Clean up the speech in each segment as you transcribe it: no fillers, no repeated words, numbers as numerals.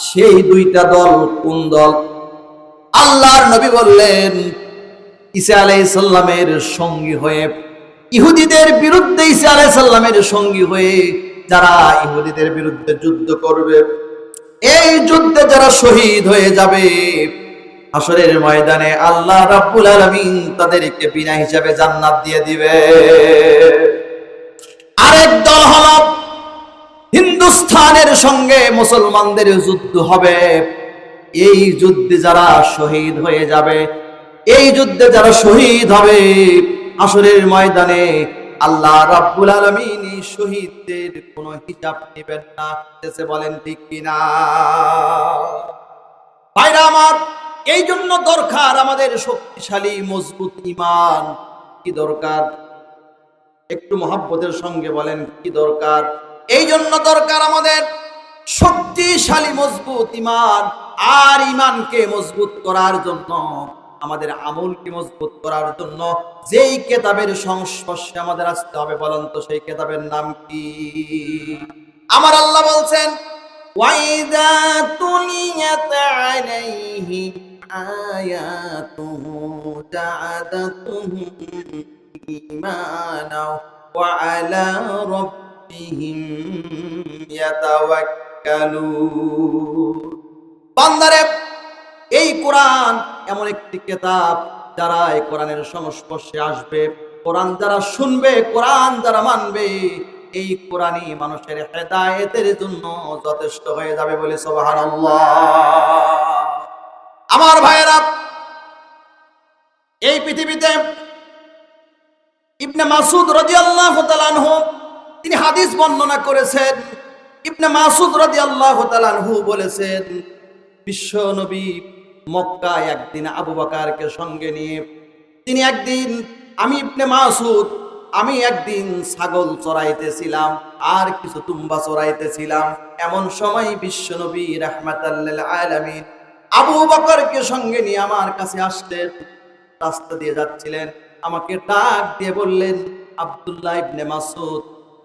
সেই দুইটা দল কোন দল? আল্লাহর নবী বললেন, ঈসা আলাইহিস সালামের সঙ্গী হয়ে, ইহুদিদের বিরুদ্ধে ঈসা আলাইহিস সালামের সঙ্গী হয়ে যারা ইহুদিদের বিরুদ্ধে যুদ্ধ করবে, এই যুদ্ধে যারা শহীদ হয়ে যাবে, হাসরের ময়দানে আল্লাহ রাব্বুল আলামিন তাদেরকে বিনা হিসাবে জান্নাত দিয়ে দিবে। আরেক দল হলো, হিন্দুস্তানের সঙ্গে মুসলমানদের যুদ্ধ হবে, এই যুদ্ধে যারা শহীদ হয়ে যাবে, এই যুদ্ধে যারা শহীদ হবে, হাসরের ময়দানে আল্লাহ রাব্বুল আলামিন এই শহীদদের কোনো হিসাব নেবেন না। এসে বলেন ঠিক কিনা? ভাইরা আমার, এই জন্য দরকার আমাদের শক্তিশালী মজবুত ঈমান। কি দরকার? একটু মহব্বতের সঙ্গে বলেন, কি দরকার? এই জন্য দরকার আমাদের শক্তিশালী মজবুত ঈমান। আর ঈমানকে মজবুত করার জন্য, আমাদের আমলকে মজবুত করার জন্য যেই কিতাবের সংস্পর্শে আমাদের আসতে হবে, বলেন তো সেই কিতাবের নাম কি? আমার আল্লাহ বলছেন, ওয়াইদা তুলিয়াত আলাইহিম আয়াতুহু জাআদাতুহুম ঈমানা ওয়া আলা রাব্বিহিম ইয়াতাওয়াক্কালুন। বান্দারে, এই কোরআন এমন একটি কিতাব, যারা এই কোরআনের সংস্পর্শে আসবে, কোরআন যারা শুনবে, কোরআন যারা মানবে, এই কোরআনই মানুষের হেদায়েতের জন্য যথেষ্ট হয়ে যাবে। বলে সুবহানাল্লাহ। আমার ভাইয়েরা, এই পৃথিবীতে ইবনে মাসউদ রাদিয়াল্লাহু তাআলা আনহু তিনি হাদিস বর্ণনা করেছেন। ইবনে মাসউদ রাদিয়াল্লাহু তাআলা আনহু বলেছেন, বিশ্ব নবী মক্কায় একদিন আবু বকরকে সঙ্গে নিয়ে তিনি একদিন, আমি ইবনে মাসউদ, আমি একদিন ছাগল চড়াইতেছিলাম আর কিছু তুম্বা চড়াইতেছিলাম। এমন সময় বিশ্ব নবী রাহমাতাল লিল আলামিন আবু বকরকে সঙ্গে নিয়ে আমার কাছে আসলেন। রাস্তা দিয়ে যাচ্ছিলেন, আমাকে ডাক দিয়ে বললেন, আব্দুল্লাহ ইবনে মাসউদ,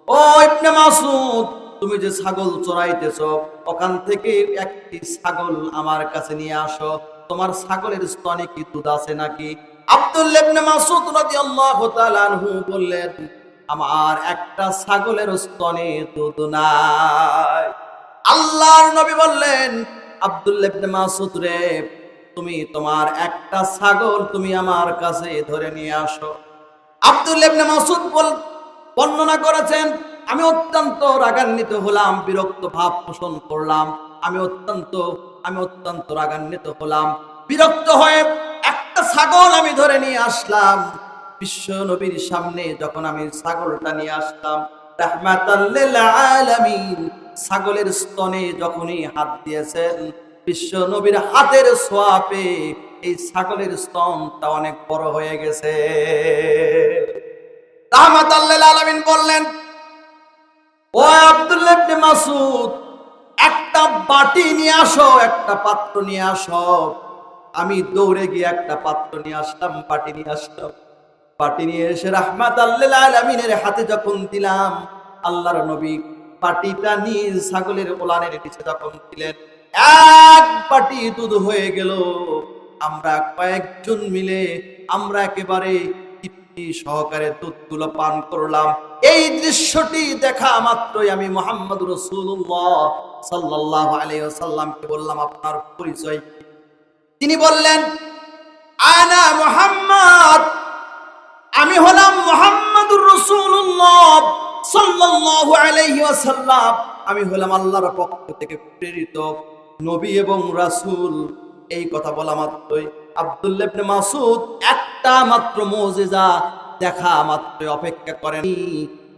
ও ইবনে মাসউদ, তুমি যে ছাগল চড়াইতেছ, ওখান থেকে একটি ছাগল আমার কাছে নিয়ে আসো। তোমার ছাগলের স্তনে কি দুধ আছে নাকি? আব্দুল্লাহ ইবনে মাসউদ রাদিয়াল্লাহু তাআলা আনহু বললেন, আমার একটা ছাগলের স্তনে দুধ নাই। আল্লাহর নবী বললেন, আব্দুল্লাহ ইবনে মাসউদ রে, তুমি তোমার একটা ছাগল তুমি আমার কাছে ধরে নিয়ে আসো। আব্দুল্লাহ ইবনে মাসউদ বর্ণনা করেছেন, আমি অত্যন্ত রাগান্বিত হলাম, বিরক্ত ভাব পোষণ করলাম। আমি অত্যন্ত রাগান্বিত হলাম, বিরক্ত হয়ে একটা ছাগল আমি ধরে নিয়ে আসলাম। বিশ্ব নবীর সামনে যখন আমি ছাগলটা নিয়ে আসলাম, রাহমাতাল লিল আলামিন ছাগলের স্তনে যখনই হাত দিয়েছেন, বিশ্ব নবীর হাতের ছোঁয়াপে এই ছাগলের স্তনটা অনেক বড় হয়ে গেছে। রাহমাতাল লিল আলামিন বললেন, ও আব্দুল্লাহ ইবনে মাসউদ, একটা বাটি নিয়ে আসো, একটা পাত্র নিয়ে আসো। আমি দৌড়ে গিয়ে একটা পাত্র নিয়ে আসলাম, বাটি নিয়ে আসলাম। বাটি নিয়ে এসে রাহমাতাল লিল আলামিনের হাতে যখন দিলাম, আল্লাহর নবী বাটিটা নিয়ে ছাগলের ওলানের নিচে যখন দিলেন, এক বাটি দুধ হয়ে গেল। আমরা কয়েকজন মিলে আমরা একেবারে তৃপ্তি সহকারে দুধগুলো পান করলাম। এই দৃশ্যটি দেখা মাত্রই আমি মুহাম্মদ রাসূলুল্লাহ সাল্লাল্লাহু আলাইহি ওয়াসাল্লামকে বললাম, আপনার পরিচয় কি? তিনি বললেন, আনা মুহাম্মদ, আমি হলাম মুহাম্মদুর রাসূলুল্লাহ সাল্লাল্লাহু আলাইহি ওয়াসাল্লাম, আমি হলাম আল্লাহর পক্ষ থেকে প্রেরিত নবী এবং রাসূল। এই কথা বলা মাত্রই আব্দুল্লাহ ইবনে মাসউদ একটা মাত্র মুজিজা দেখা মাত্র অপেক্ষা করেন,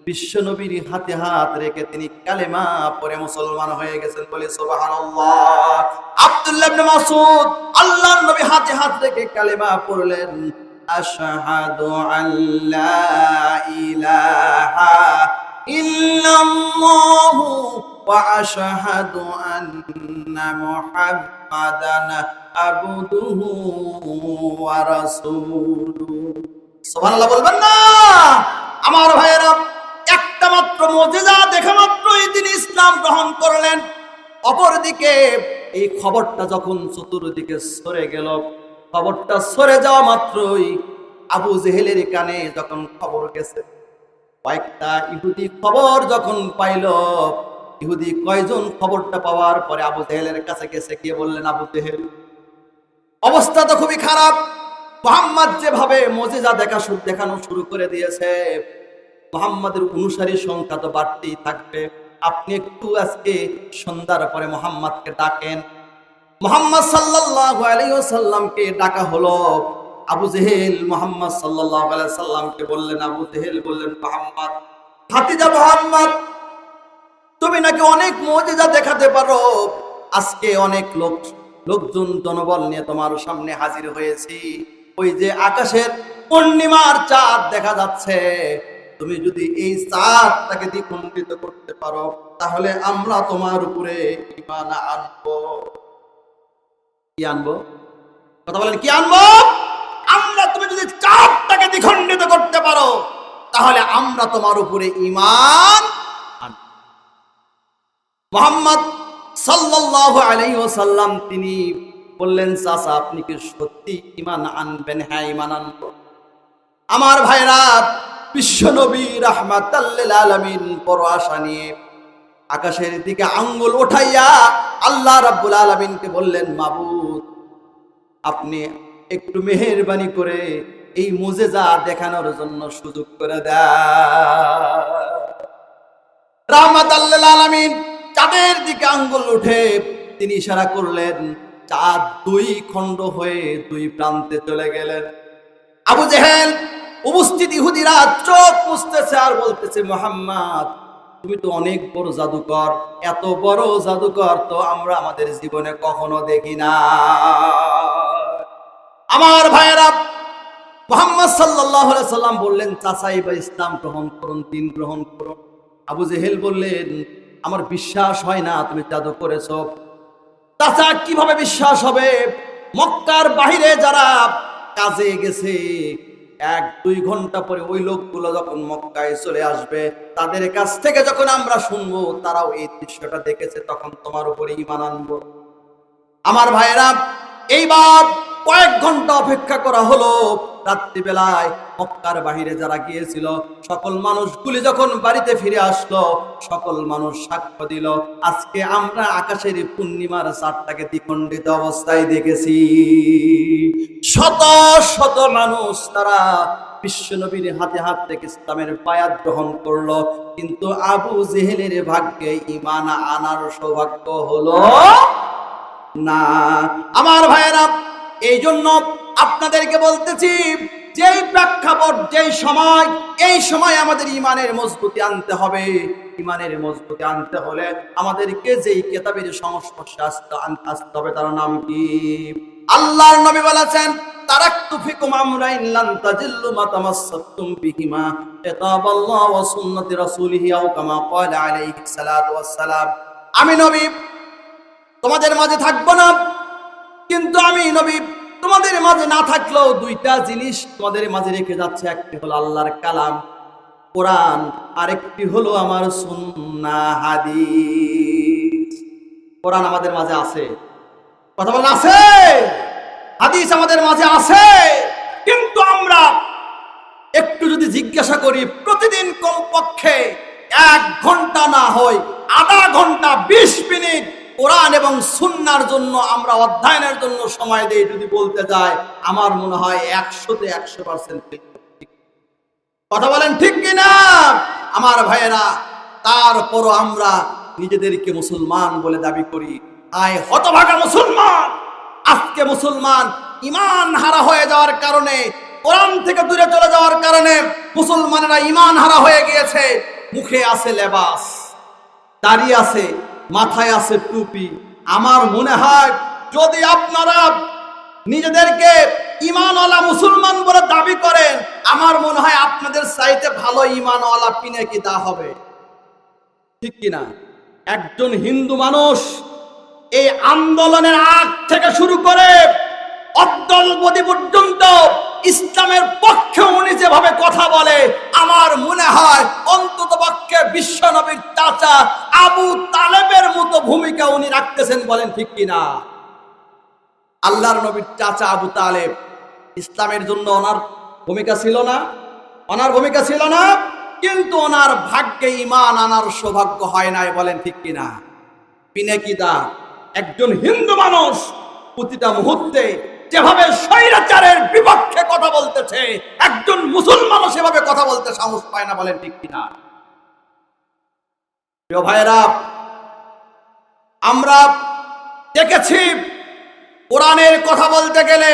বিশ্ব নবীর হাতে হাত রেখে তিনি কালেমা পড়ে মুসলমান হয়ে গেছেন। বলে সুবহানাল্লাহ। আব্দুল্লাহ ইবনে মাসউদ আল্লাহর নবী হাতে হাত রেখে কালেমা পড়লেন, আশহাদু আল্লা ইলাহা ইল্লাল্লাহু ওয়া আশহাদু আন্না মুহাম্মাদান আবদুহু ওয়া রাসূলুহু। সুবহানাল্লাহ বলবেন না? আমার ভাইয়েরা, একটা মাত্র মুজিজা দেখা মাত্রই তিনি ইসলাম গ্রহণ করলেন। অপরদিকে এই খবরটা যখন চতুর্দিকে সরে গেল, খবরটা সরে যাওয়া মাত্রই আবু জেহেলের কানে যখন খবর গেছে, কয়েকটা ইহুদি খবর যখন পাইল, ইহুদি কয়জন খবরটা পাওয়ার পরে আবু জেহেলের কাছে গেছে, গিয়ে বললেন, আবু জেহেল, অবস্থা তো খুবই খারাপ, মুহাম্মদ যেভাবে মুজিজা দেখানো শুরু করে দিয়েছে, মুহাম্মাদের অনুসারী সংখ্যা তো বাড়তেই থাকবে, আপনি একটু আজকে সন্ধ্যার পরে মুহাম্মদকে ডাকেন। মুহাম্মদ সাল্লাল্লাহু আলাইহি ওয়াসাল্লামকে ডাকা হলো। আবু জেহেল মুহাম্মদ সাল্লাল্লাহু আলাইহি ওয়াসাল্লামকে বললেন, আবু জেহেল বললেন, মুহাম্মদ, ভাতিজা মুহাম্মদ, তুমি নাকি অনেক মুজিজা দেখাতে পারো, আজকে অনেক লোকজন জনবল নিয়ে তোমার সামনে হাজির হয়েছি, ওই যে আকাশের পূর্ণিমার চাঁদ দেখা যাচ্ছে, তুমি যদি এই চাঁদটাকে দ্বিখণ্ডিত করতে পারো তাহলে আমরা তোমার উপরে ঈমান আনবো। কি আনবো? কথা বলেন, কি আনবো? আমরা, তুমি যদি চাঁদটাকে দ্বিখণ্ডিত করতে পারো তাহলে আমরা তোমার উপরে ঈমান আনবো। মুহাম্মদ সাল্লাল্লাহু আলাইহি ওয়াসাল্লাম তিনি বললেন, চাচা, আপনি কি সত্যি ঈমান আনবেন? হ্যাঁ, ঈমান আনবো। আমার ভাইরা, বিশ্বনবী রাহমাতাল লিল আলামিন বড় আশা নিয়ে আকাশের দিকে আঙ্গুল উঠাইয়া আল্লাহ রাব্বুল আলামিনকে বললেন, মাবুদ, আপনি একটু মেহেরবানি করে এই মুজিজা দেখানোর জন্য সুযোগ করে দেন। রাহমাতাল লিল আলামিন চাঁদের দিকে আঙ্গুল উঠে তিনি ইশারা করলেন, চাঁদ দুই খণ্ড হয়ে দুই প্রান্তে চলে গেলেন। আবু জেহেল, উপস্থিত ইহুদিরা চোখ মুছতেছে আর বলতেছে, মুহাম্মদ, তুমি তো অনেক বড় জাদুকর, এত বড় জাদুকর তো আমরা আমাদের জীবনে কখনো দেখি না। আমার ভাইয়েরা, মুহাম্মদ সাল্লাল্লাহু আলাইহি সাল্লাম বললেন, চাচা, এবার ইসলাম গ্রহণ করুন, দিন গ্রহণ করুন। আবু জেহেল বললেন, আমার বিশ্বাস হয় না তুমি জাদু করেছো। চাচা, কিভাবে বিশ্বাস হবে? মক্কার বাহিরে যারা কাজে গেছে, 1-2 ঘন্টা পরে ওই লোকগুলো যখন মক্কায় চলে আসবে, তাদের কাছ থেকে যখন আমরা শুনবো তারাও এই দৃশ্যটা দেখেছে, তখন তোমার উপরে ঈমান আনবো। আমার ভাইয়েরা, এইবার কয়েক ঘন্টা অপেক্ষা করা হলো। রাত্রিবেলায় মক্কার বাহিরে যারা গিয়েছিল সকল মানুষগুলি যখন বাড়িতে ফিরে আসলো, সকল মানুষ সাক্ষ্য দিল, আজকে আমরা আকাশের পূর্ণিমার চাঁদটাকে দ্বিখণ্ডিত অবস্থায় দেখেছি। শত শত মানুষ তারা বিশ্বনবীর হাতে হাত থেকে ইসলামের বায়াত গ্রহণ করলো, কিন্তু আবু জেহেলের ভাগ্যে ঈমান আনার সৌভাগ্য হলো না। আমার ভাইয়েরা, এই জন্য আপনাদেরকে বলতেছি, যেই প্রেক্ষাপট, যেই সময়, এই সময় আমাদের ঈমানের মজবুতি আনতে হবে। ঈমানের মজবুতি আনতে হলে আমাদেরকে যেই কিতাবের সংস্পর্শে আসতে হবে, তার নাম কি? আল্লাহর নবী বলেছেন, তারাকতু ফিকুম আমরাইন লান তাজিল্লু মা তামাসসাকতুম বিহিমা, কিতাবাল্লাহ ওয়া সুন্নতি রাসূলিহি আও কামা ক্বালা আলাইহিস সালাতু ওয়াস সালাম। আমি নবী তোমাদের মাঝে থাকবো না, কিন্তু আমি নবী তোমাদের মাঝে না থাকলেও দুইটা জিনিস তোমাদের মাঝে রেখে যাচ্ছে। একটি হলো আল্লাহর কালাম কোরআন, আরেকটি হলো আমার সুন্নাহ হাদিস। কোরআন আমাদের মাঝে আছে, কথা বলেন, আছে। হাদিস আমাদের মাঝে আছে, কিন্তু আমরা একটু যদি জিজ্ঞাসা করি, প্রতিদিন কমপক্ষে 1 ঘন্টা না হয় আধা ঘন্টা 20 মিনিট কোরআন এবং সুন্নাহর জন্য আমরা অধ্যয়নের জন্য সময় দেই, যদি বলতে যাই, আমার মনে হয় 100-তে 100% কথা বলেন, ঠিক কিনা? আমার ভাইয়েরা, তারপরও আমরা নিজেদেরকে মুসলমান বলে দাবি করি। আয় হতভাগা মুসলমান! আজকে মুসলমান ঈমান হারা হয়ে যাওয়ার কারণে, কোরআন থেকে দূরে চলে যাওয়ার কারণে মুসলমানেরা ঈমান হারা হয়ে গিয়েছে। মুখে আছে লেবাস, দাড়ি আছে, মাথায় আছে টুপি। আমার মনে হয় যদি আপনারা নিজেদেরকে ঈমানওয়ালা মুসলমান বলে দাবি করেন, আমার মনে হয় আপনাদের চাইতে ভালো ঈমানওয়ালা পিনে কি তা হবে, ঠিক কিনা? একজন হিন্দু মানুষ এই আন্দোলনের আগ থেকে শুরু করে অদ্যবধি পর্যন্ত ইসলামের পক্ষে উনি যেভাবে কথা বলে, আমার মনে হয় অন্তত পক্ষে বিশ্ব নবীর চাচা আবু তালেবের মতো ভূমিকা উনি রাখতেছেন। বলেন ঠিক কিনা? আল্লাহর নবীর চাচা আবু তালেব, ইসলামের জন্য ওনার ভূমিকা ছিল না? ওনার ভূমিকা ছিল না, কিন্তু ওনার ভাগ্যে ঈমান আনার সৌভাগ্য হয় নাই। বলেন ঠিক কিনা? পিনেকিদা একজন হিন্দু মানুষ প্রতিটা মুহূর্তে যেভাবে স্বৈরাচারের বিপক্ষে কথা বলতেছে, একজন মুসলমানও সেভাবে কথা বলতে সাহস পায় না। বলেন ঠিক কিনা? প্রিয় ভাইয়েরা, আমরা দেখেছি কোরআনের কথা বলতে গেলে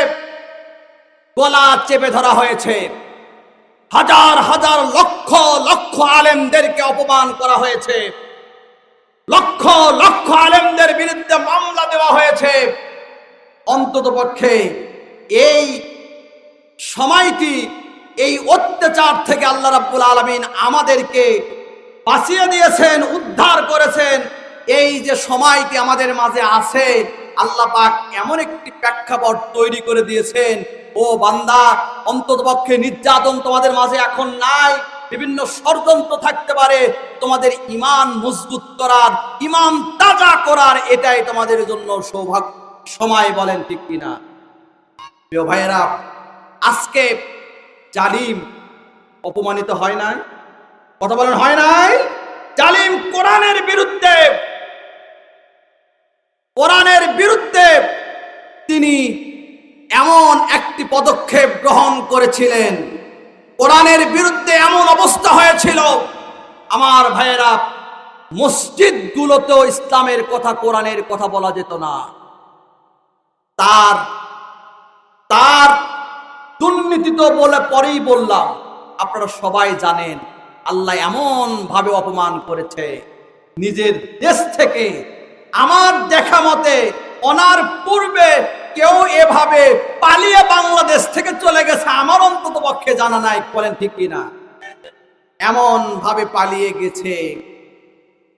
গলা চেপে ধরা হয়েছে, হাজার হাজার লক্ষ লক্ষ আলেমদেরকে অপমান করা হয়েছে, লক্ষ লক্ষ আলেমদের বিরুদ্ধে মামলা দেওয়া হয়েছে। অন্ততপক্ষে এই সময়টি, এই অত্যাচার থেকে আল্লাহ রাব্বুল আলামিন আমাদেরকে বাঁচিয়ে দিয়েছেন, উদ্ধার করেছেন। এই যে সময়টি আমাদের মাঝে আছে, আল্লাহ পাক এমন একটি প্রেক্ষাপট তৈরি করে দিয়েছেন, ও বান্দা, অন্ততপক্ষে নির্যাতন তোমাদের মাঝে এখন নাই। বিভিন্ন ষড়যন্ত্র থাকতে পারে, তোমাদের ঈমান মজবুত করার, ঈমান তাজা করার, এটাই তোমাদের জন্য সৌভাগ্য সময়। বলেন ঠিক কিনা? প্রিয় ভাইয়েরা, আজকে জালিম অপমানিত হয় নাই? কথা বলেন, হয় নাই? জালিম কোরআনের বিরুদ্ধে, কোরআনের বিরুদ্ধে তিনি এমন একটি পদক্ষেপ গ্রহণ করেছিলেন, কোরআনের বিরুদ্ধে এমন অবস্থা হয়েছিল, আমার ভাইয়েরা, মসজিদগুলোতেও ইসলামের কথা, কোরআনের কথা বলা যেত না। তার দুর্নীতি তো বলে পরেই বললাম, আপনারা সবাই জানেন আল্লাহ এমন ভাবে অপমান করেছে। নিজের দেশ থেকে, আমার দেখা মতে ওনার পূর্বে কেউ এভাবে পালিয়ে বাংলাদেশ থেকে চলে গেছে আমার অন্তত পক্ষে জানা নাই। বলেন ঠিক কিনা? এমন ভাবে পালিয়ে গেছে,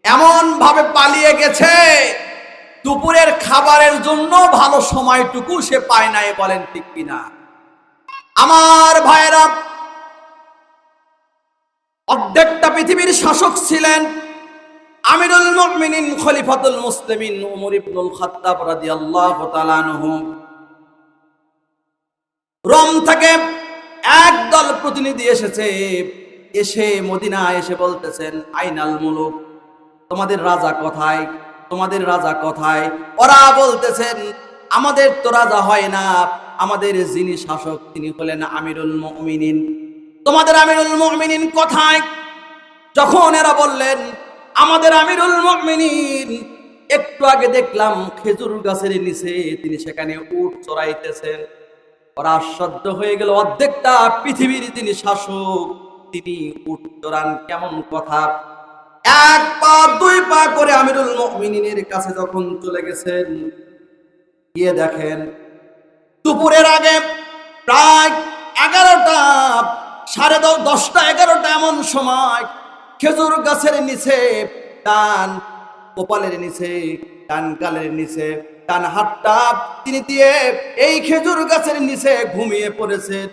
এমন ভাবে পালিয়ে গেছে, দুপুরের খাবারের জন্য ভালো সময়টুকু সে পায় নাই। বলেন ঠিক কিনা? আমার ভাইয়েরা, অর্ধেকটা পৃথিবীর শাসক ছিলেন আমিরুল মুমিনিন খলিফাতুল মুসলিমিন ওমর ইবনুল খাত্তাব রাদিয়াল্লাহু তাআলা আনহু। রোম থেকে একদল প্রতিনিধি এসে মদিনায় এসে বলতেছেন, আইনাল মুলুক, তোমাদের রাজা কোথায়? তোমাদের রাজা কোথায়? ওরা বলতেছেন, আমাদের তো রাজা হয় না, আমাদের যিনি শাসক তিনি হলেন আমিরুল মুমিনিন। তোমাদের আমিরুল মুমিনিন কোথায়? যখন এরা বললেন আমাদের আমিরুল মুমিনিন, একটু আগে দেখলাম খেজুর গাছের নিচে তিনি সেখানে উট চড়াইতেছেন। ওরা আশ্চর্য হয়ে গেল, অর্ধেকটা পৃথিবীর তিনি শাসক, তিনি উট চড়ান, কেমন কথা? এক পা দুই পা করে আমিরুল মুমিনিনের কাছে যখন চলে গেছেন, গিয়ে দেখেন দুপুরের আগে প্রায় 11টা, 10:30, 11টা এমন সময় খেজুর গাছের নিচে, ডান কপালের নিচে, ডান গালের নিচে, ডান হাতটা তিনি দিয়ে এই খেজুর গাছের নিচে ঘুমিয়ে পড়েছেন।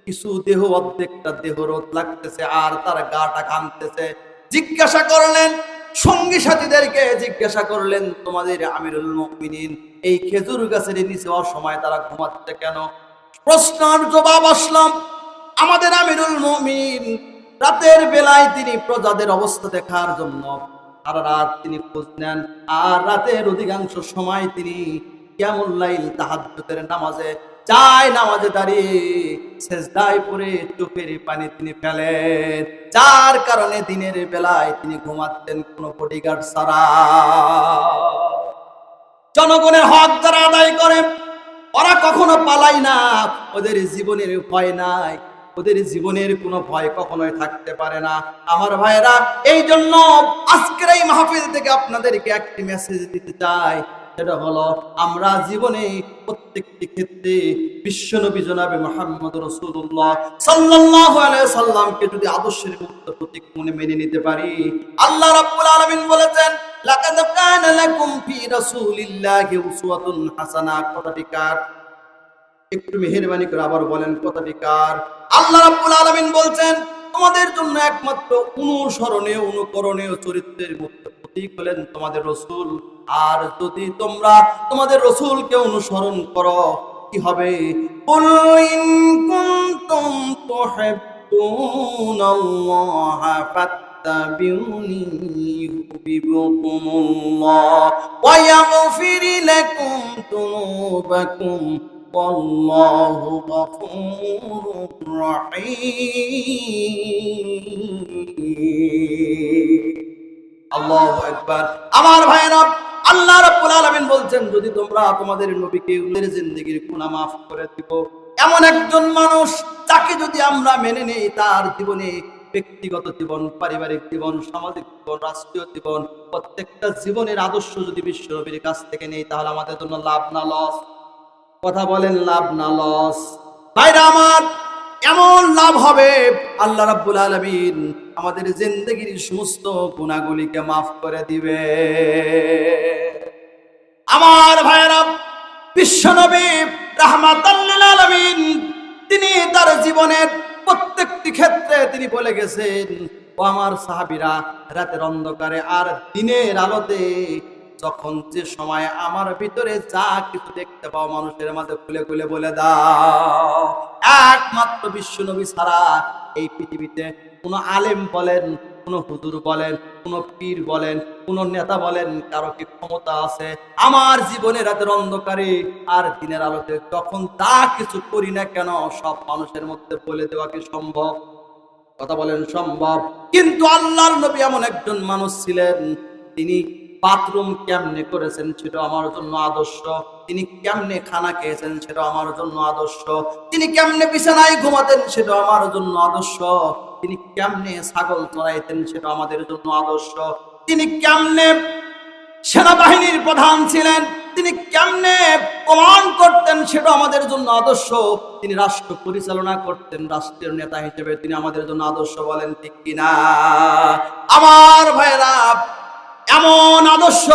কিছু দেহ, অর্ধেকটা দেহ রোদ লাগতেছে আর তার গাটা কাঁপতেছে। জিজ্ঞাসা করলেন, সঙ্গী সাথীদেরকে জিজ্ঞাসা করলেন, তোমাদের আমিরুল মুমিনিন এই খেজুর গাছের নিচে অসময় তারা ঘুমাচ্ছে কেন? প্রশ্নের জবাব আসলাম, আমাদের আমিরুল মুমিনিন রাতের বেলায় তিনি প্রজাদের অবস্থা দেখার জন্য সারা রাত তিনি খোঁজ নেন, আর রাতের অধিকাংশ সময় তিনি কিয়ামুল লাইল, তাহাজ্জুদের নামাজে যায়, নামাজে দাঁড়িয়ে সেজদায় পড়ে চোখের পানি তিনি ফেলেন, যার কারণে দিনের বেলায় তিনি ঘুমাতেন কোনো বডিগার্ড ছাড়া। জনগণের হক যারা আদায় করে ওরা কখনো পালায় না, ওদের জীবনের ভয় নাই, ওদের জীবনের কোনো ভয় কখনোই থাকতে পারে না। আমার ভাইরা, এই জন্য আজকের এই মাহফিল থেকে আপনাদেরকে একটি মেসেজ দিতে চাই, সেটা হলো আমরা জীবনে প্রত্যেকটি ক্ষেত্রে বিশ্বনবী জনাবে মুহাম্মদ রাসূলুল্লাহ সাল্লাল্লাহু আলাইহি সাল্লামকে যদি আদর্শের মুক্ত প্রতীক মনে মেনে নিতে পারি, আল্লাহ রাব্বুল আলামিন বলেছেন, লাকাদ কানা লাকুম ফি রাসূলিল্লাহি উসওয়াতুন হাসানাহ। কথাটি কার? একটু মেহেরবানি করে আবার বলেন কথাটি কার? আল্লাহ রাব্বুল আলামিন বলছেন তোমাদের জন্য একমাত্র অনুসরণীয় অনুকরণীয় চরিত্রের মধ্যে প্রতীক হলেন তোমাদের রাসূল। আর যদি তোমরা তোমাদের রাসূলকে অনুসরণ করো কি হবে? কুল ইন কুনতুম তুহিব্বুনাল্লাহা ফাত্তাবিউনি ইউহিব্বুকুমুল্লাহ ওয়া ইয়াগফির লাকুম যুনুবাকুম ওয়াল্লাহু গফুরুর রহিম। আল্লাহু আকবার। আমার ভাইরা, আল্লাহ রাব্বুল আলামিন বলছেন যদি তোমরা তোমাদের নবীকে উনার জিন্দেগীর গুনাহ maaf করে দিব, এমন একজন মানুষ যাকে যদি আমরা মেনে নেই, তার জীবনে ব্যক্তিগত জীবন, পারিবারিক জীবন, সামাজিক জীবন, রাষ্ট্রীয় জীবন, প্রত্যেকটা জীবনের আদর্শ যদি বিশ্ব নবীর কাছ থেকে নেই, তাহলে আমাদের জন্য লাভ না লস? কথা বলেন, লাভ না লস? ভাইরা আমার, এমন লাভ হবে আল্লাহ রাব্বুল আলামিন আমাদের জিন্দেগীর সমস্ত গুনাহগুলিকে maaf করে দিবে। আমার ভাইরা, বিশ্বনবী রাহমাতাল লিল আলামিন তিনি তার জীবনের প্রত্যেকটি ক্ষেত্রে তিনি বলে গেছেন, ও আমার সাহাবীরা, রাতের অন্ধকারে আর দিনের আলোতে যখন যে সময় আমার ভিতরে যা কিছু দেখতে পাও মানুষের মাঝে খুলে খুলে বলে দাও। একমাত্র বিশ্বনবী ছাড়া এই পৃথিবীতে কোন আলেম বলেন, কোন হুজুর বলেন, কোন পীর বলেন, কোন নেতা বলেন, কারো কি ক্ষমতা আছে আমার জীবনে রাতের অন্ধকারে আর দিনের আলোতে যখন তা কিছু করি না কেন সব মানুষের মধ্যে বলে দেওয়া কি সম্ভব? কথা বলেন, সম্ভব? কিন্তু আল্লাহর নবী এমন একজন মানুষ ছিলেন, তিনি বাথরুম কেমনে করেছেন সেটা আমার জন্য আদর্শ, তিনি কেমনে খানা খেয়েছেন সেটা আমার জন্য আদর্শ, তিনি কেমনে বিছানায় ঘুমাতেন সেটা আমার জন্য আদর্শ, তিনি কেমনে ছাগল চড়াইতেন সেটা আমাদের জন্য আদর্শ, তিনি কেমনে সেনাবাহিনীর প্রধান ছিলেন, তিনি কেমনে কমান্ড করতেন সেটা আমাদের জন্য আদর্শ, তিনি রাষ্ট্র পরিচালনা করতেন, রাষ্ট্রের নেতা হিসেবে তিনি আমাদের জন্য আদর্শ। বলেন ঠিক কিনা? আমার ভাইরা, এমন আদর্শ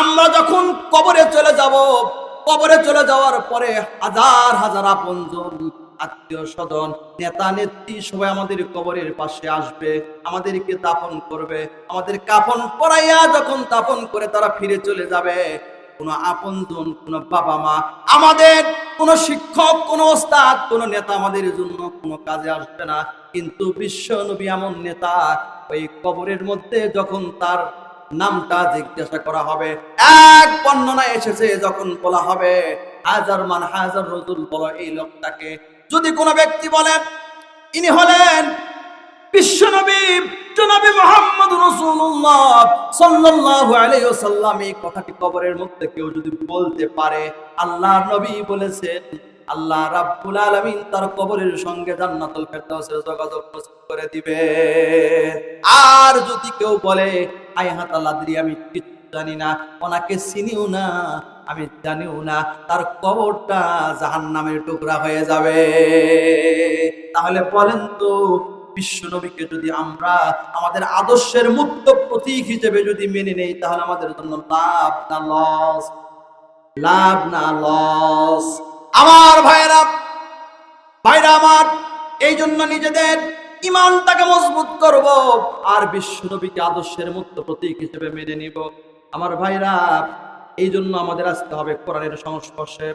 আমরা যখন কবরে চলে যাব, কবরে চলে যাওয়ার পরে হাজার হাজার আপনজন, আত্মীয় স্বজন, নেতা নেত্রী সবাই আমাদের কবরের পাশে আসবে, আমাদেরকে দাফন করবে, আমাদের কাফন পরাইয়া যখন দাফন করে তারা ফিরে চলে যাবে, কোন আপনজন, কোন বাবা মা, আমাদের কোন শিক্ষক, কোন ওস্তাদ, কোন নেতা আমাদের জন্য কোনো কাজে আসবে না। কিন্তু বিশ্ব নবী এমন নেতা, ওই কবরের মধ্যে যখন তার নামটা জিজ্ঞাসা করা হবে, এক বর্ণনায় এসেছে যখন বলা হবে হাজার মান হাজার রাজুল, বলো এই লোকটাকে। যদি কোনো ব্যক্তি বলেন ইনি হলেন বিশ্বনবী জনাবে মুহাম্মদ রাসূলুল্লাহ সাল্লাল্লাহু আলাইহি ওয়াসাল্লাম, এই কথাটি কবরের মধ্যে কেউ যদি বলতে পারে, আল্লাহর নবী বলেছেন আল্লাহ রাব্বুল আলামিন তার কবরের সঙ্গে জান্নাতুল ফেরদাউসের যোগাযোগ করে দিবে। আর যদি কেউ বলে আয় হাতালাদ্রি, আমি কিছু জানি না, ওনাকে চিনিও না, আমি জানিও না, তার কবরটা জাহান্নামের টুকরা হয়ে যাবে। তাহলে বলেন তো, বিশ্ব নবীকে যদি আমরা আমাদের আদর্শের মুক্ত প্রতীক হিসেবে যদি মেনে নেই, তাহলে আমাদের জন্য লাভ না লস? লাভ না লস? আমার ভাইরা, ভাইরা আমার, এই জন্য নিজেদের ইমানটাকে মজবুত করব আর বিশ্ব নবীকে আদর্শের মুক্ত প্রতীক হিসেবে মেনে নিব। আমার ভাইরা, এই জন্য আমাদের আসতে হবে কোরআনের সংস্পর্শে।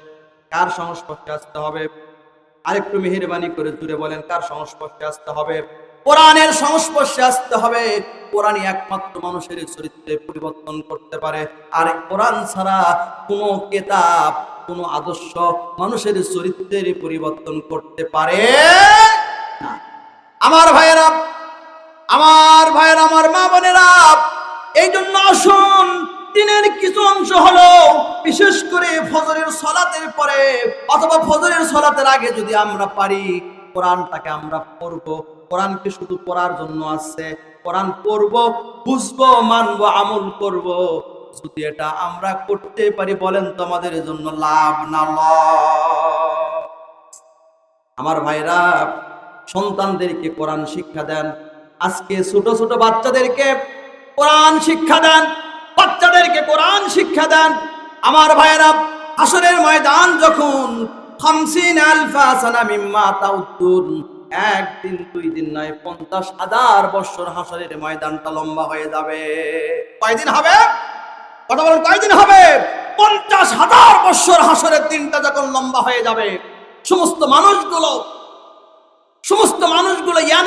কার সংস্পর্শে আসতে হবে? আরেকটু মেহেরবানি করে জুড়ে বলেন, কার সংস্পর্শে আসতে হবে? কোরআনের সংস্পর্শে আসতে হবে। কোরআনই একমাত্র মানুষের চরিত্রে পরিবর্তন করতে পারে, আর কোরআন ছাড়া কোনো কিতাব, কোনো আদর্শ মানুষের চরিত্রের পরিবর্তন করতে পারে না। আমার ভাইয়েরা, আমার ভাইয়েরা, আমার মা বোনেরা, এই জন্য আসুন দিনের কিছু অংশ হলো, বিশেষ করে ফজরের সালাতের পরে অথবা ফজরের সালাতের আগে যদি আমরা পারি কোরআনটাকে আমরা পড়ব। কোরআনকে শুধু পড়ার জন্য আছে, কোরআন পড়ব, বুঝবো, মানবো, আমল করব। যদি এটা আমরা করতে পারি, বলেন তো আমাদের জন্য লাভ না লস? আমার ভাইরা, সন্তানদেরকে কোরআন শিক্ষা দেন। আজকে ছোট ছোট বাচ্চাদেরকে কোরআন শিক্ষা দেন, বাচ্চাদেরকে কোরআন শিক্ষা দেন। আমার ভাইরা, হাসরের ময়দান যখন 50,000 সানা মিম্মা তাউদ্দুন, একদিন দুই দিন নয় 50,000 বছর হাসরের ময়দানটা লম্বা হয়ে যাবে। কয়দিন হবে? কথা বলেন, কয়দিন হবে? 50,000 বছর হাসরের দিনটা যখন লম্বা হয়ে যাবে, সমস্ত মানুষগুলো ইয়া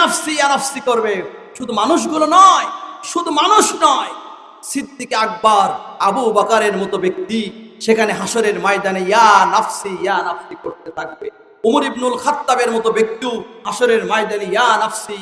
নাফসি করবে। শুধু মানুষগুলো নয়, শুধু মানুষ নয়, সিদ্দিক আকবর, আবু বকরের মতো ব্যক্তি সেখানে হাসরের ময়দানে ইয়া নাফসি করতে থাকবে। উমর ইবনুল খাত্তাবের মতো ব্যক্তি হাসরের ময়দানে ইয়া নাফসি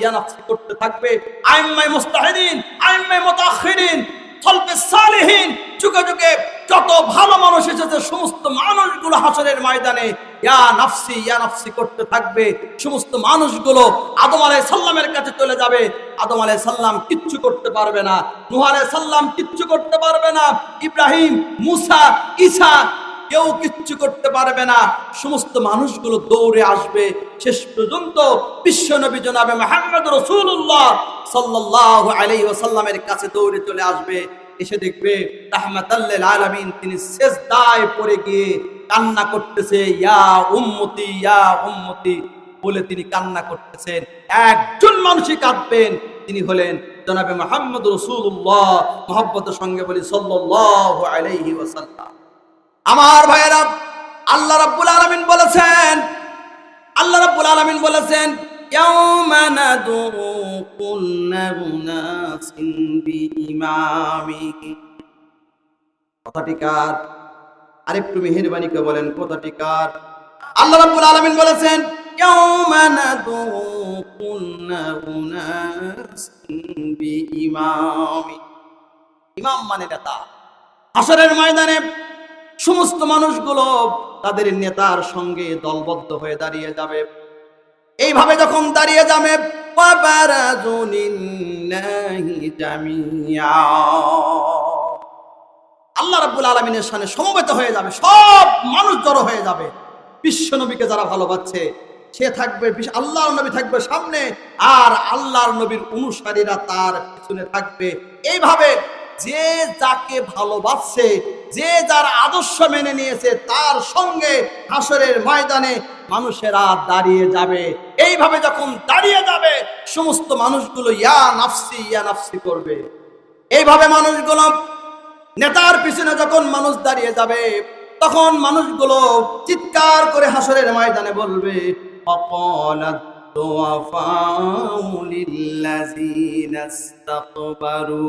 করতে থাকবে। আইম্মায়ে মুজতাহিদিন, আইম্মায়ে মুতাআখিরিন, সালফে সালেহিন, যুগে যুগে যত ভালো মানুষ এসেছে সমস্ত মানুষগুলো হাসরের ময়দানে ইয়া নাফসি করতে থাকবে। সমস্ত মানুষগুলো আদম আলাইহিস সালামের কাছে চলে যাবে। আদম আলাইহিস সালাম কিচ্ছু করতে পারবে না, নূহ আলাইহিস সালাম কিচ্ছু করতে পারবে না, ইব্রাহিম, মুসা, ঈসা কেউ কিচ্ছু করতে পারবে না। সমস্ত মানুষগুলো দৌড়ে আসবে। শেষ পর্যন্ত বিশ্ব নবী জনাবে মুহাম্মদ রাসূলুল্লাহ সাল্লাল্লাহু আলাইহি ওয়াসাল্লামের কাছে দৌড়ে চলে আসবে। এসে দেখবে রাহমাতাল লিল আলামিন তিনি সিজদায় পড়ে গিয়ে কান্না করতেছে, ইয়া উম্মতি বলে তিনি কান্না করতেছেন। একজন মানুষই কাঁদবেন, তিনি হলেন জনাবে মুহাম্মদ রাসূলুল্লাহ, মহব্বতের সঙ্গে বলি সাল্লাল্লাহু আলাইহি ওয়াসাল্লাম। আমার ভাইয়েরা, আল্লাহ রাব্বুল আলামিন বলেছেন ইয়াউমা নাদউ কুল্লা উনাসিন বিইমামিহিম। কথাটি কার? আরেকটু মেহেরবানি করে বলেন কথাটি কার? আল্লাহ রাব্বুল আলামিন বলেছেন ইয়াউমা নাদউ কুল্লা উনাসিন বিইমামিহিম। ইমাম মানে নেতা। হাসরের ময়দানে সমস্ত মানুষগুলো তাদের নেতার সঙ্গে দলবদ্ধ হয়ে দাঁড়িয়ে যাবে। এইভাবে যখন দাঁড়িয়ে যাবে, আল্লাহ রাব্বুল আলামিনের সামনে সমবেত হয়ে যাবে, সব মানুষ জড়ো হয়ে যাবে। বিশ্ব নবীকে যারা ভালোবাসে সে থাকবে, আল্লাহর নবী থাকবে সামনে, আর আল্লাহর নবীর অনুসারীরা তার পিছনে থাকবে। এইভাবে যে যাকে ভালোবাসছে, যে যার আদর্শ মেনে নিয়েছে, তার সঙ্গে হাসরের ময়দানে মানুষেরা দাঁড়িয়ে যাবে। এইভাবে যখন দাঁড়িয়ে যাবে, সমস্ত মানুষগুলো ইয়া নাফসি করবে। এইভাবে মানুষগুলো নেতার পিছনে যখন মানুষ দাঁড়িয়ে যাবে, তখন মানুষগুলো চিৎকার করে হাসরের ময়দানে বলবে, অপলাত দুআফাউ লিল্লাযিনা ইসতাকবারু।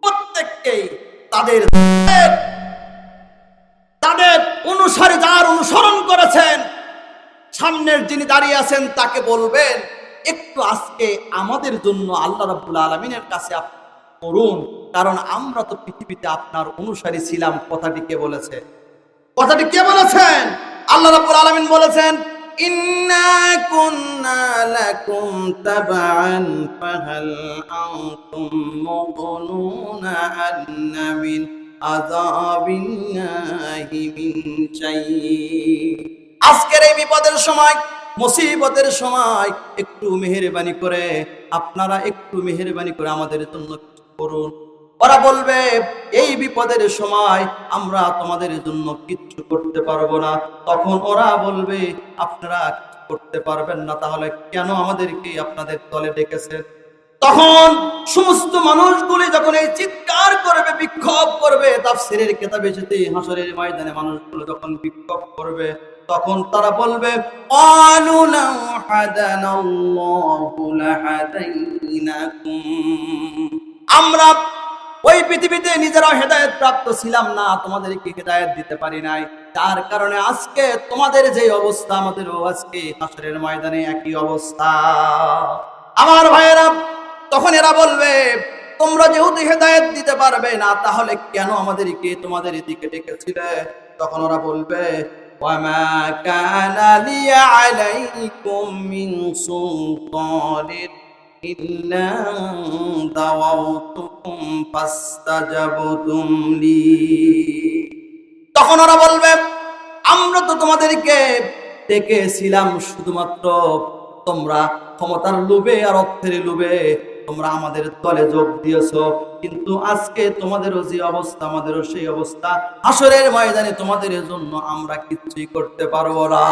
প্রত্যেককেই তাদের অনুসারী যার অনুসরণ করেছেন, সামনের যিনি দাঁড়িয়ে আছেন তাকে বলবেন, একটু আজকে আমাদের জন্য আল্লাহ রাব্বুল আলামিনের কাছে করুন, কারণ আমরা তো পৃথিবীতে আপনার অনুসারী ছিলাম। কথাটি কে বলেছে? কথাটি কে বলেছেন? আল্লাহ রাব্বুল আলামিন বলেছেন, ইন্না কুন্না লাকুম তাবাআন ফাহাল আনতুম মুগনুনা আন্না মিন আযাবিল্লাহি মিন শাইই। আজকের এই বিপদের সময়, মুসিবতের সময় একটু মেহেরবানি করে আপনারা একটু মেহেরবানি করে আমাদের জন্য করুন। ওরা বলবে, এই বিপদের সময় আমরা তোমাদের জন্য কিচ্ছু করতে পারবো না। তখন ওরা বলবে, আপনারা করতে পারবেন না, তাহলে কেন আমাদেরকে আপনাদের দলে ডেকেছেন? তখন সমস্ত মানুষগুলি যখন এই চিৎকার করবে, বিক্ষোভ করবে, তাফসীরের কিতাবে এসেছে হাসরের ময়দানে মানুষগুলো যখন বিক্ষোভ করবে, তখন তারা বলবে, ক্বালু লাউ হাদানাল্লাহু লাহাদাইনাকুম। আমরা ওই পৃথিবীতে নিজেরা হেদায়েত প্রাপ্ত ছিলাম না, তোমাদেরকে হেদায়েত দিতে পারি নাই, যার কারণে আজকে তোমাদের যে অবস্থা আমাদেরও আজকে হাসরের ময়দানে একই অবস্থা। আমার ভাইয়েরা, তখন এরা বলবে, তোমরা যেহেতু হেদায়েত দিতে পারবে না, তাহলে কেন আমাদেরকে তোমাদের দিকে ডেকেছিলে? তখন ওরা বলবে, ওয়ামা কানা লিয়া আলাইকুম মিন সুলতানিন ইল্লা দাওয়াতুকুম ফাস্তাজাবতুম লি। তখন ওরা বলবে, আমরা তো তোমাদেরকে ডেকেছিলাম শুধুমাত্র তোমরা ক্ষমতার লোভে আর অর্থের লোভে তোমরা আমাদের দলে যোগ দিয়েছো, কিন্তু আজকে তোমাদেরও যে অবস্থা আমাদেরও সেই অবস্থা। হাসরের ময়দানে তোমাদের জন্য আমরা কিচ্ছুই করতে পারবো না।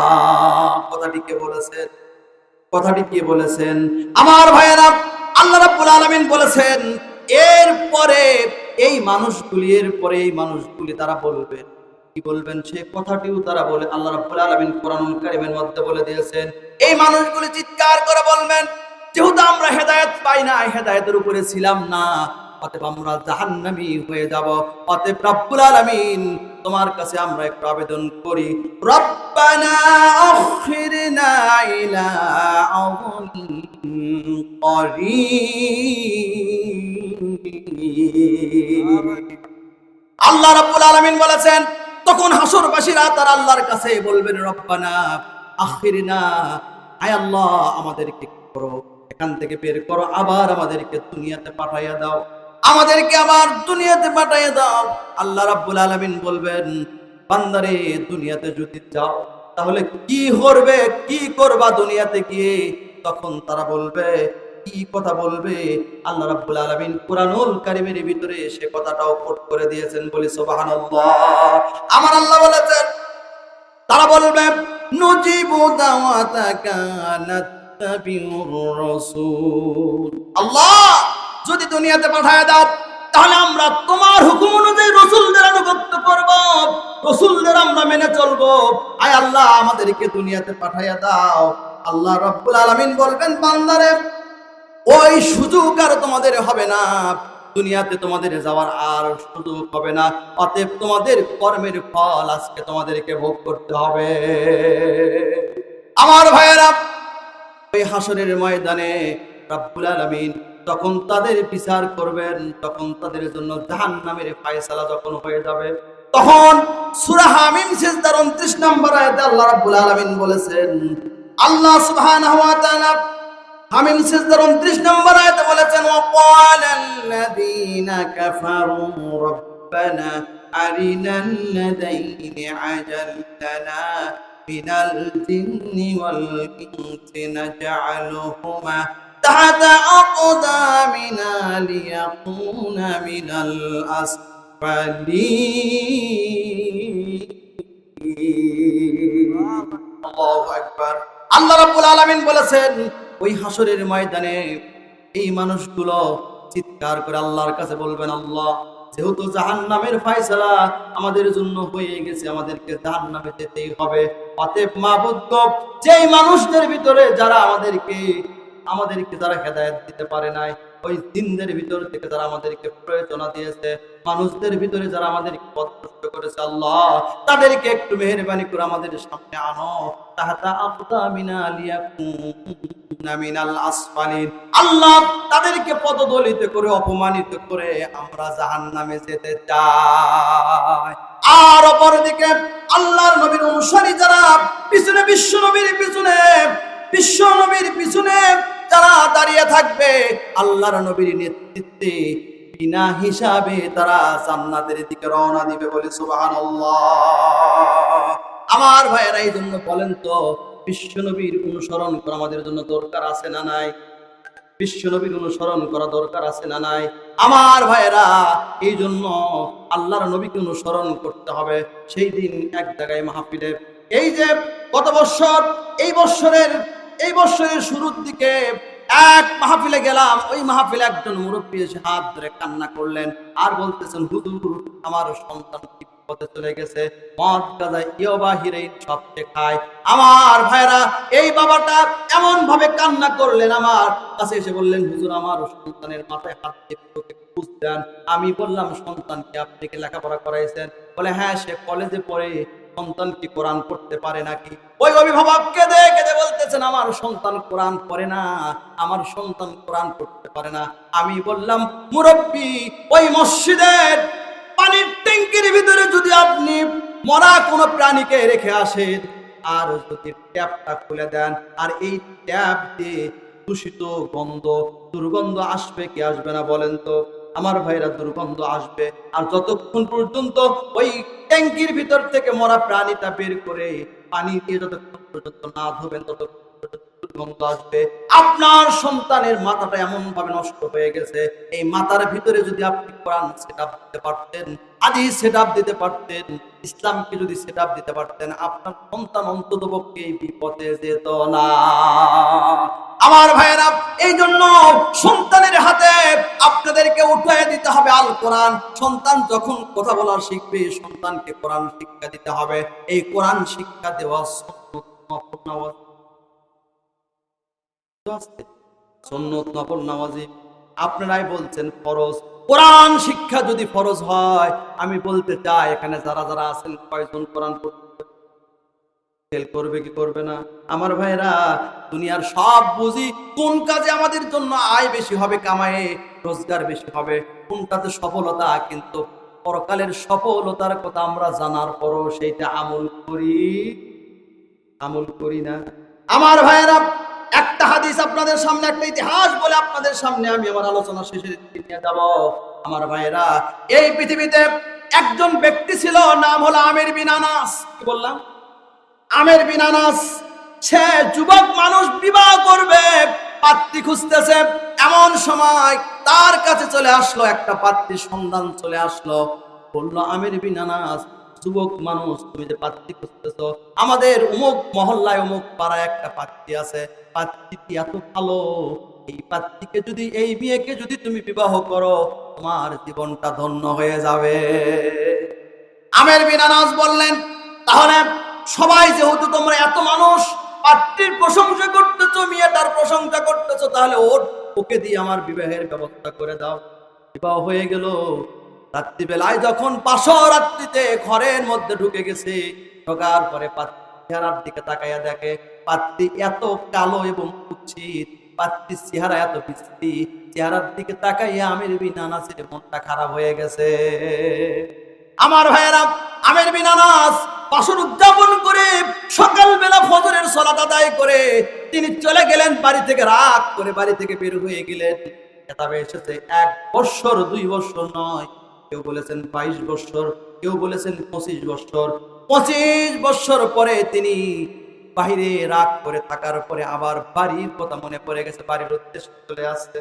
কথাটি কে বলেছেন? কথাটি কে বলেছেন? আমার ভাইয়েরা, আল্লাহ রাব্বুল আলামিন বলেছেন এরপরে এই মানুষগুলি তারা বলবে, কি বলবেন সে কথাটিও তারা বলে। আল্লাহ রাব্বুল আলামিন কোরআনুল কারীমের মধ্যে বলে দিয়েছেন এই মানুষগুলি চিৎকার করে বলবেন, যেহেতু আমরা হেদায়েত পাই না, হেদায়েতের উপরে ছিলাম না, অতএব আমরা জাহান্নামী হয়ে যাব। অতএব রাব্বুল আলামিন তোমার কাছে আমরা একটু আবেদন করি, রব্বানা আখিরনা ইলা আযালিন করিব। আল্লাহ রাব্বুল আলামিন বলেছেন তখন হাসরবাসীরা তারা আল্লাহর কাছে বলবেন, রব্বানা আখিরনা, আয় আল্লাহ আমাদেরকে করো, এখান থেকে বের করো, আবার আমাদেরকে দুনিয়াতে পাঠাইয়া দাও, আমাদেরকে আবার দুনিয়াতে পাঠাইয়া দাও। আল্লাহ রাব্বুল আলামিন বলবেন, বান্দারে দুনিয়াতে যদি যাও তাহলে কি করবে, কি করবা দুনিয়াতে গিয়ে? তখন তারা বলবে, কি কথা বলবে? আল্লাহ রাব্বুল আলামিন কুরআনুল কারীমের ভিতরে সে কথাটাও কোট করে দিয়েছেন, বলি সুবহানাল্লাহ। আমার আল্লাহ বলেছেন, তারা বলবে নুজিবু দাওয়াতাকা নাত্তাবিউর রাসূল। আল্লাহ যদি দুনিয়াতে পাঠায় দাও তাহলে আমরা তোমার হুকুম অনুযায়ী রাসূলদের আনুগত্য করব, রাসূলদের আমরা মেনে চলব। আয় আল্লাহ আমাদেরকে দুনিয়াতে পাঠাইয়া দাও। আল্লাহ রাব্বুল আলামিন বলবেন, বান্দারে ওই সুযোগ আর তোমাদের হবে না, দুনিয়াতে তোমাদের যাওয়ার আর সুযোগ হবে না। অতএব তোমাদের কর্মের ফল আজকে তোমাদেরকে ভোগ করতে হবে। আমার ভাইয়েরা, ওই হাসরের ময়দানে রাব্বুল আলামিন তখন তাদের বিচার করবেন, তখন তাদের জন্য জাহান্নামের ফয়সালা যখন হয়ে যাবে, তখন সূরা হামিম সিজদার 29 নম্বর আয়াতে আল্লাহ রাব্বুল আলামিন বলেছেন, আল্লাহ সুবহানাহু ওয়া তাআলা হামিম সিজদার 29 নম্বর আয়াতে বলেছেন, ওয়াকালাল্লাযীনা কাফারু রাব্বানা আরিনাল্লাযীনা আজালতানা মিনাল জিন্নি ওয়াল ইনসি নাজআলুহুমা তাহতা আকদামিনা লিয়াকুনা মিনাল আসফালিন। আল্লাহু আকবার। আল্লাহ রাব্বুল আলামিন বলেছেন ওই হাসরের ময়দানে এই মানুষগুলো চিৎকার করে আল্লাহর কাছে বলবেন, আল্লাহ যেহেতু জাহান্নামের ফয়সালা আমাদের জন্য হয়ে গেছে, আমাদেরকে জাহান্নামে যেতেই হবে। অতএব মাবুদ গো, যেই মানুষদের ভিতরে যারা আমাদেরকে যারা হেদায়েত দিতে পারে নাই, ওই জিনদের ভিতর থেকে যারা আমাদেরকে প্রয়োজনা দিয়েছে, মানুষদের ভিতরে যারা আমাদেরকে পথভ্রষ্ট করেছে, আল্লাহ তাদেরকে একটু মেহেরবানি করে আমাদের সামনে আনো। তাহতা আকদামিনা লিয়াকুনা মিনাল আসফালিন। আল্লাহ তাদেরকে পদদলিত করে, অপমানিত করে আমরা জাহান্নামে যেতে চাই। আর অপরদিকে আল্লাহর নবীর অনুসারী যারা পিছনে, বিশ্ব নবীর পিছনে যারা দাঁড়িয়ে থাকবে, আল্লাহর নবীর নেতৃত্বে বিনা হিসাবে তারা জান্নাতের দিকে রওনা দিবে, বলে সুবহানাল্লাহ। আমার ভাইয়েরা, এই জন্য বলেন তো বিশ্ব নবীর অনুসরণ করা আমাদের জন্য দরকার আছে না নাই? বিশ্ব নবীর অনুসরণ করা দরকার আছে না নাই? আমার ভাইয়েরা, এই জন্য আল্লাহর নবীকে অনুসরণ করতে হবে। সেই দিন এক জায়গায় মাহফিলে, এই যে গত বছর এই বছরের শুরুর দিকে এক মাহফিলে গেলাম, ওই মাহফিলে একজন মুরব্বী এসে হাত ধরে কান্না করলেন আর বলতেছেন, হুজুর আমার সন্তান পথে চলে গেছে, মদ গাঁজা ইয়াবা হিরোইন সব খায়। আমার ভাইরা, এই বাবাটা এমন ভাবে কান্না করলেন, আমার কাছে এসে বললেন, হুজুর আমার সন্তানের মাথায় হাত দিয়ে বুঝ দেন। আমি বললাম, সন্তানকে আপনি কি লেখাপড়া করাইছেন? বলে হ্যাঁ, সে কলেজে পড়ে। সন্তান কি কোরআন পড়তে পারে নাকি? ওই অভিভাবক কেঁদে কেঁদে বলতেছেন, আমার সন্তান কোরআন পড়ে না, আমার সন্তান কোরআন পড়তে পারে না। আমি বললাম, মুরব্বী, ওই মসজিদের পানির ট্যাঙ্কির ভিতরে যদি আপনি মরা কোনো প্রাণীকে রেখে আসেন আর যদি ট্যাপটা খুলে দেন, আর এই ট্যাপ দিয়ে দূষিত দুর্গন্ধ আসবে কি আসবে না বলেন তো? আমার ভাইরা, দুর্গন্ধ আসবে। আর যতক্ষণ পর্যন্ত ওই ট্যাঙ্কির ভিতর থেকে মরা প্রাণীটা বের করে পানি দিয়ে যতক্ষণ পর্যন্ত না ধোবেন, ততক্ষণ দৃষ্টিভঙ্গ আসবে। আপনার সন্তানের মাথাটা এমন ভাবে নষ্ট হয়ে গেছে, এই মাথার ভিতরে যদি আপনি কোরআন সেটআপ দিতে পারতেন, হাদিস সেটআপ দিতে পারতেন, ইসলামকে যদি সেটআপ দিতে পারতেন, আপনার সন্তান অন্ততপক্ষে এই বিপদে যেত না। আমার ভাইয়েরা, এই জন্য সন্তানের হাতে আপনাদেরকে উঠিয়ে দিতে হবে আল কোরআন। সন্তান যখন কথা বলা শিখবে, সন্তানকে কোরআন শিক্ষা দিতে হবে। এই কোরআন শিক্ষা দেওয়া সুন্নত, নফল নামাজি আপনারাই বলছেন ফরজ। কোরআন শিক্ষা যদি ফরজ হয়, আমি বলতে চাই এখানে যারা যারা আছেন কয়জন কোরআন করবে কি করবে না? আমার ভাইরা, দুনিয়ার সব বুঝি কোন কাজে আমাদের জন্য আয় বেশি হবে, কামায়ে রোজগার বেশি হবে, কোনটাতে সফলতা, কিন্তু পরকালের সফলতার কথা আমরা জানার পরও সেইটা আমল করি না। আমার ভাইরা, একটা হাদিস আপনাদের সামনে, একটা ইতিহাস বলে আপনাদের সামনে আমি আমার আলোচনা শেষে নিয়ে যাব। আমার ভাইরা, এই পৃথিবীতে একজন ব্যক্তি ছিল, নাম হলো আমির বিন আনাস। কি বললাম? আমির বিন আনাস। সে যুবক মানুষ, বিবাহ করবে, পাত্রী খুঁজতেছে। এমন সময় তার কাছে চলে আসলো একটা পাত্রীর সন্ধান চলে আসলো। বললো, আমির বিন আনাস, যুবক মানুষ, তুমি যে পাত্রী খুঁজতেছো, আমাদের অমুক মহল্লায় অমুক পাড়ায় একটা পাত্রী আছে, পাত্রীটি এত ভালো, এই পাত্রীকে যদি, এই মেয়েকে যদি তুমি বিবাহ করো, তোমার জীবনটা ধন্য হয়ে যাবে। আমির বিন আনাস বললেন, তাহলে সবাই যেহেতু তোমরা এত মানুষ পাত্রীর প্রশংসা করতেছো, মেয়েটার প্রশংসা করতেছো, তাহলে ওকে দিয়ে আমার বিবাহের ব্যবস্থা করে দাও। বিবাহ হয়ে গেল। রাত্রিবেলায় যখন রাত্রিতে ঘরের মধ্যে ঢুকে গেছে, ঢোকার পরে চেহারার দিকে তাকাইয়া দেখে পাত্রী এত কালো এবং কুৎসিত, পাত্রীর চেহারা এত বিশ্রী, চেহারার দিকে তাকাইয়া আমির বিন আনাসের মনটা খারাপ হয়ে গেছে। আমার ভাইয়েরা, আমির বিন আনাস বাসর উদযাপন করে সকালবেলা ফজরের সালাত আদায় করে তিনি চলে গেলেন বাড়ি থেকে, রাগ করে বাড়ি থেকে বের হয়ে গেলেন। কিতাবে এসেছে 1 বছর 2 বছর নয়, কেউ বলেছেন 22 বছর, কেউ বলেছেন 25 বছর। 25 বছর পরে তিনি বাহিরে রাগ করে থাকার পরে আবার বাড়ির কথা মনে পড়ে গেছে, বাড়ির উদ্দেশ্যে চলে আসছে।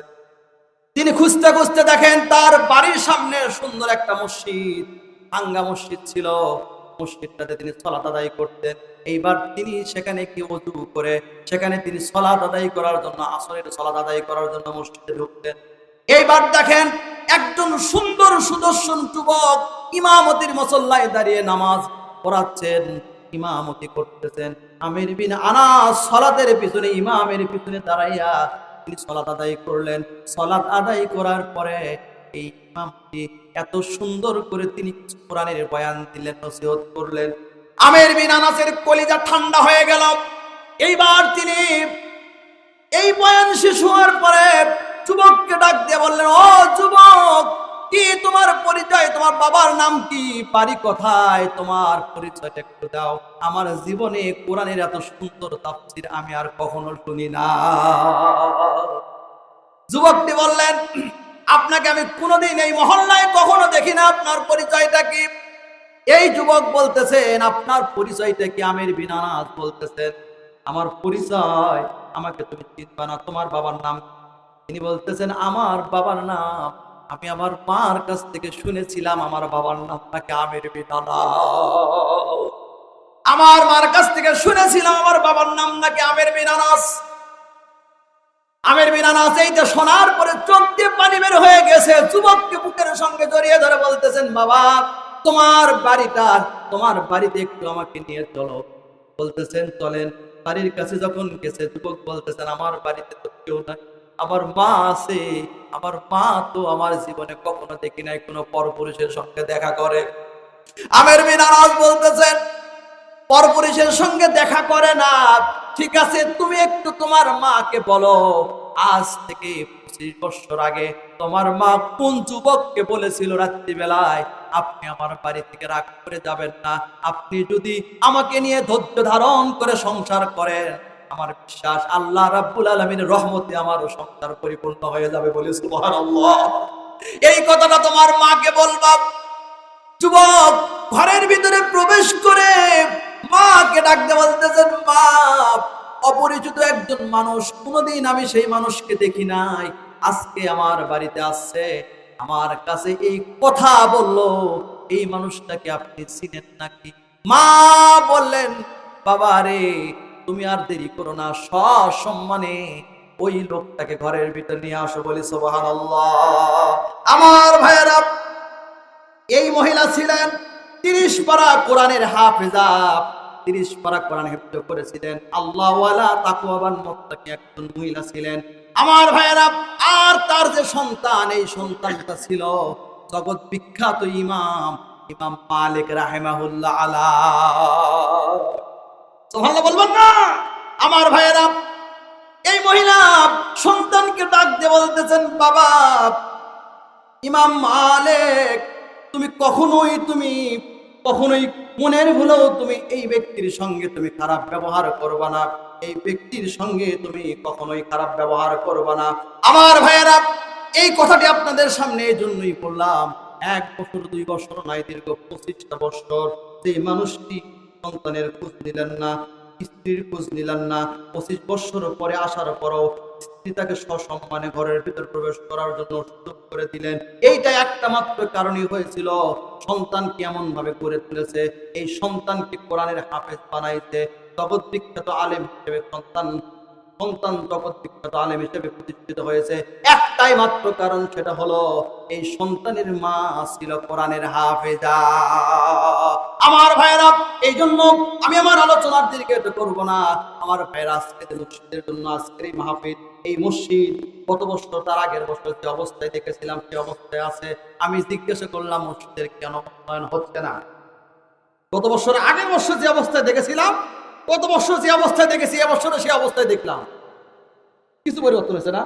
তিনি খুঁজতে খুঁজতে দেখেন তার বাড়ির সামনে সুন্দর একটা মসজিদ, ভাঙ্গা মসজিদ ছিল। মসজিদটাতে তিনি সালাত আদায় করতেন। এইবার তিনি সেখানে কি ওযু করে সেখানে তিনি সালাত আদায় করার জন্য, আসরের সালাত আদায় করার জন্য মসজিদে ঢুকতেন। এইবার দেখেন একজন সুন্দর সুদর্শন যুবক ইমামতির মুসল্লায় দাঁড়িয়ে নামাজ পড়াচ্ছেন, ইমামতি করতেছেন। আমির বিন আনাস সালাতের পিছনে, ইমামের পিছনে দাঁড়াইয়া তিনি সালাত আদায় করলেন। সালাত আদায় করার পরে এই ইমামটি এত সুন্দর করে তিনি কোরআনের বয়ান দিলেন, নসিহত করলেন। আমির বিন আনাসের কলিজা ঠান্ডা হয়ে গেল। এইবার তিনি এই বয়ান শেষ হওয়ার পরে যুবককে ডাক দিয়ে বললেন, ও যুবক, কি তোমার পরিচয়? তোমার বাবার নাম কি? বাড়ি কোথায়? তোমার পরিচয়টা একটু দাও। আমার জীবনে কোরআনের এত সুন্দর তাফসীর আমি আর কখনো শুনি না। যুবকটি বললেন, আপনাকে আমি কোনোদিন এই মহল্লায় কখনো দেখি না, আপনার পরিচয়টা কি? এই যুবক বলতেছেন, আপনার পরিচয়টা কি? আমির বিন আনাস বলতেছেন, আমার পরিচয়, আমাকে তুমি চিনবা না, তোমার বাবার নাম? তিনি বলতেছেন, আমার বাবার নাম আমি আমার মার কাছ থেকে শুনেছিলাম, আমার বাবার নাম নাকি আমির বিন আনাস। আমার মার কাছ থেকে শুনেছিলাম আমার বাবার নাম নাকি আমির বিন আনাস। আমির বিন আনাস এইটা শোনার পরে চোখ দিয়ে পানি বের হয়ে গেছে। যুবককে বুকের সঙ্গে জড়িয়ে ধরে বলতেছেন, বাবা, তোমার বাড়িটা, তোমার বাড়িতে একটু আমাকে নিয়ে চলো। বলতেছেন, চলেন। বাড়ির কাছে যখন গেছে, যুবক বলতেছেন, আমার বাড়িতে তো কেউ নাই, আমার মা আছে, আমার মা তো আমার জীবনে কখনো দেখি নাই কোনো পরপুরুষের সঙ্গে দেখা করে। আমির বিন আনাস বলতেছেন, পরপুরুষের সঙ্গে দেখা করে না, ঠিক আছে, তুমি একটু তোমার মাকে বলো, আজ থেকে 25 বছর আগে তোমার মা কোন যুবককে বলেছিল রাত্রিবেলায়, আপনি আমার বাড়ি থেকে রাগ করে যাবেন না, আপনি যদি আমাকে নিয়ে ধৈর্য ধারণ করে সংসার করেন, আমার বিশ্বাস আল্লাহ রাব্বুল আলামিনের রহমতে আমার সংসার পরিপূর্ণ হয়ে যাবে। বলি সুবহানাল্লাহ। এই কথাটা তোমার মাকে বলবা। যুবক ঘরের ভিতরে প্রবেশ করে মাকে ডাকতে বলতেছেন, মা, অপরিচিত একজন মানুষ, কোনোদিন আমি সেই মানুষকে দেখি নাই, আজকে আমার বাড়িতে আসছে, আমার কাছে এই কথা বললো, এই মানুষটাকে আপনি চিনেন নাকি? মা বললেন, বাবা রে, তুমি আর দেরি করো না, সসম্মানে ওই লোকটাকে ঘরের ভিতর নিয়ে আসো, বলি সুবহানাল্লাহ। আমার ভাইয়েরা, এই মহিলা ছিলেন 30 পারা কোরআনের হাফেজা, 30 পারা কোরআন হিফজ করেছিলেন, আল্লাহওয়ালা তাকওয়াবান মুত্তাকি একজন মহিলা ছিলেন। আমার ভাইয়েরা, আর তার যে সন্তান, এই সন্তানটা ছিল জগৎ বিখ্যাত ইমাম মালিক রাহিমাহুল্লাহ আলা। সুবহানাল্লাহ বলবেন না? আমার ভাইয়েরা, এই মহিলা সন্তানকে ডাক দিয়ে বলতেছেন, বাবা ইমাম মালিক, তুমি কখনোই মনের ভুলেও তুমি এই ব্যক্তির সঙ্গে তুমি খারাপ ব্যবহার করবা না, এই ব্যক্তির সঙ্গে তুমি কখনোই খারাপ ব্যবহার করবা না। আমার ভাইয়েরা, এই কথাটি আপনাদের সামনে এই জন্যই বললাম, 1 বছর 2 বছর নয়, দীর্ঘ 25টা বছর সেই মানুষটি সন্তানের খোঁজ নিলেন না, স্ত্রীর খোঁজ নিলেন না। 25 বছর পরে আসার পরও স্ত্রী তাকে সসম্মানে ঘরের ভিতর প্রবেশ করার জন্য সুযোগ করে দিলেন। এইটা একটা মাত্র কারণই হয়েছিল, সন্তানকে এমন ভাবে গড়ে তুলেছে, এই সন্তানকে কোরআনের হাফেজ বানাইতে, জগৎ বিখ্যাত আলেম হিসেবে সন্তান জগৎ বিখ্যাত আলেম হিসেবে প্রতিষ্ঠিত হয়েছে। একটাই মাত্র কারণ, সেটা হলো এই সন্তানের মা ছিল কোরআনের হাফেজা। আমার ভাইয়েরা, এই জন্য আমি আমার আলোচনার দিকে করব না। আমার ভাইয়েরা, আজকে মসজিদের জন্য আজকের এই মাহফিল, এই মসজিদ কত বছর তার আগের বছর যে অবস্থায় দেখেছিলাম সে অবস্থায় আছে। আমি জিজ্ঞাসা করলাম, মসজিদের কেন উন্নয়ন হচ্ছে না? গত বছর আগের বছর যে অবস্থায় দেখেছিলাম, গত বছর যে অবস্থায় দেখেছি, এবছরে সেই অবস্থায় দেখলাম, কিছু পরিবর্তন হয়েছে না?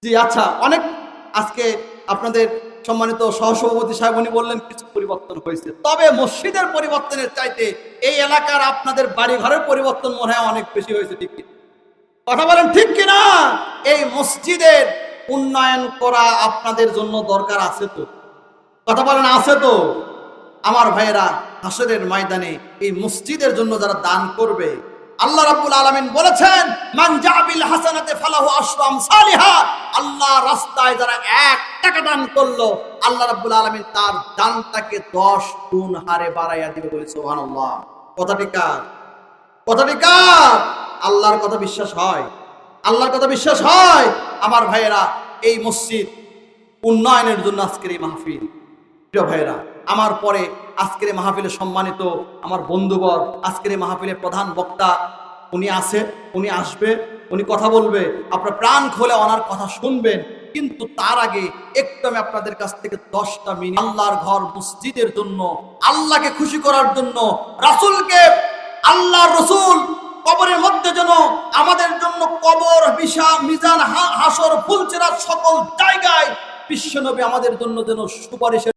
জি আচ্ছা, অনেক আজকে আপনাদের সম্মানিত সহসভাপতি সাহেব উনি বললেন কিছু পরিবর্তন হয়েছে, তবে মসজিদের পরিবর্তনের চাইতে এই এলাকার আপনাদের বাড়ি ঘরের পরিবর্তন মনে হয় অনেক বেশি হয়েছে। ঠিক কি কথা বলেন, ঠিক কিনা? এই মসজিদের উন্নয়ন করা আপনাদের জন্য দরকার আছে তো? কথা বলেন, আছে তো? আমার ভাইয়েরা, হাসরের ময়দানে এই মসজিদের জন্য যারা দান করবে, আল্লাহ রাব্বুল আলামিন বলেছেন, মান জাবিল হাসানাতে ফালাহু আশরু আমসালিহা। আল্লাহ রাস্তায় যারা 1 টাকা দান করলো, আল্লাহ রাব্বুল আলামিন তার দানটাকে 10 গুণ হারে বাড়াইয়া দিবে, বলি সুবহানাল্লাহ। কথাটি কার? কথাটি কার? আল্লাহর কথা বিশ্বাস হয়? আল্লাহর কথা বিশ্বাস হয়? আমার ভাইয়েরা, এই মসজিদ উন্নয়নের জন্য আজকের এই মাহফিল। প্রিয় ভাইয়েরা, আমার পরে আজকের মাহফিলে সম্মানিত আমার বন্ধুবর, আজকের মাহফিলের প্রধান বক্তা উনি আছে, উনি আসবে, উনি কথা বলবে, আপনার প্রাণ খুলে ওনার কথা শুনবেন। কিন্তু তার আগে একটু আমি আপনাদের কাছ থেকে 10টা মিনিট আল্লাহর ঘর মসজিদের জন্য, আল্লাহকে খুশি করার জন্য, রাসূলকে, আল্লাহর রাসূল কবরের মধ্যে যেন আমাদের জন্য কবর, মিজান, হাসর, ফুলচেরাত সকল জায়গায় বিশ্বনবী আমাদের জন্য যেন সুপারিশের